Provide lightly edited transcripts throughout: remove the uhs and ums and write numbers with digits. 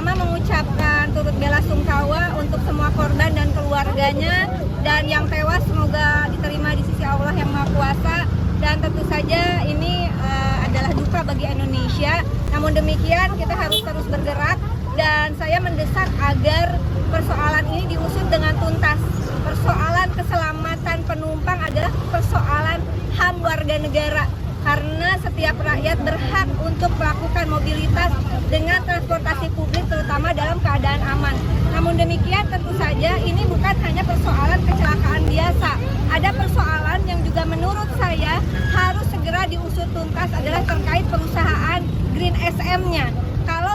pertama mengucapkan turut bela sungkawa untuk semua korban dan keluarganya, dan yang tewas semoga diterima di sisi Allah yang Maha Kuasa. Dan tentu saja ini adalah duka bagi Indonesia. Namun demikian kita harus terus bergerak, dan saya mendesak agar persoalan ini diusut dengan tuntas. Persoalan keselamatan penumpang adalah persoalan HAM warga negara, karena setiap rakyat berhak untuk melakukan mobilitas dengan transportasi publik terutama dalam keadaan aman. Namun demikian tentu saja ini bukan hanya persoalan kecelakaan biasa. Ada persoalan yang juga menurut saya harus segera diusut tuntas adalah terkait perusahaan Green SM-nya. Kalau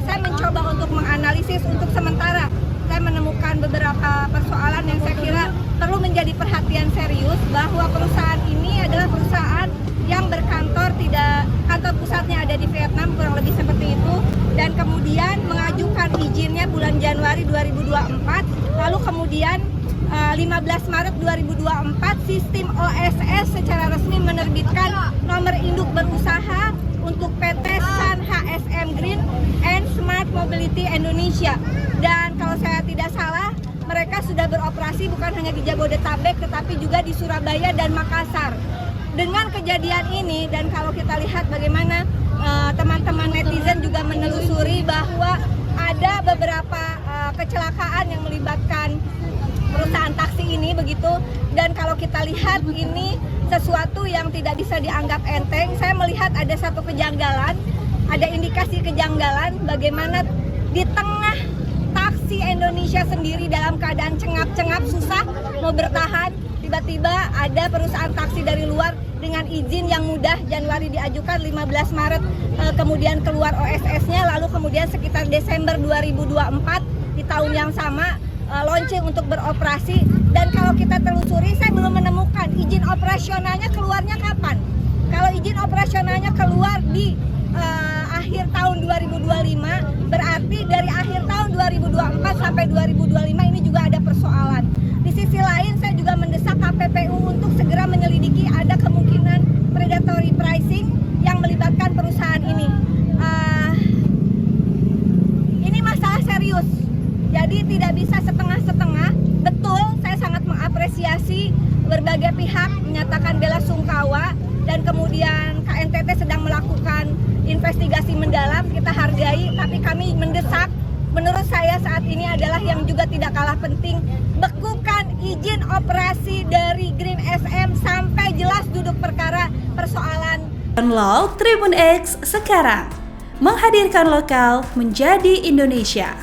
saya mencoba untuk menganalisis untuk sementara, saya menemukan beberapa persoalan yang saya kira perlu menjadi perhatian serius, bahwa perusahaan ini adalah perusahaan yang kantor pusatnya ada di Vietnam, kurang lebih seperti itu, dan kemudian mengajukan izinnya bulan Januari 2024, lalu kemudian 15 Maret 2024 sistem OSS secara resmi menerbitkan nomor induk berusaha untuk PT Sun HSM Green and Smart Mobility Indonesia. Dan kalau saya tidak salah, mereka sudah beroperasi bukan hanya di Jabodetabek tetapi juga di Surabaya dan Makassar. Dengan kejadian ini, dan kalau kita lihat bagaimana teman-teman netizen juga menelusuri bahwa ada beberapa kecelakaan yang melibatkan perusahaan taksi ini begitu, dan kalau kita lihat ini sesuatu yang tidak bisa dianggap enteng. Saya melihat ada satu kejanggalan, ada indikasi kejanggalan bagaimana di tengah taksi Indonesia sendiri dalam keadaan cengap-cengap susah mau bertahan, tiba-tiba ada perusahaan taksi dari luar dengan izin yang mudah, Januari diajukan, 15 Maret kemudian keluar OSS-nya, lalu kemudian sekitar Desember 2024 di tahun yang sama launching untuk beroperasi. Dan kalau kita telusuri, saya belum menemukan izin operasionalnya keluarnya kapan. Kalau izin operasionalnya keluar di akhir tahun 2025, berarti dari akhir tahun 2024 sampai 2025 ini juga ada persoalan. Di sisi lain, saya juga mendesak KPPU untuk segera menyelidiki ada kemungkinan predatory pricing yang melibatkan perusahaan ini. Ini masalah serius, jadi tidak bisa setengah-setengah. Betul, saya sangat mengapresiasi berbagai pihak menyatakan bela sungkawa, dan kemudian KNTT sedang melakukan investigasi mendalam, kita hargai, tapi kami mendesak, menurut saya saat ini adalah yang juga tidak kalah penting, bekukan izin operasi dari Green SM sampai jelas duduk perkara persoalan. Download Tribun X sekarang, menghadirkan lokal menjadi Indonesia.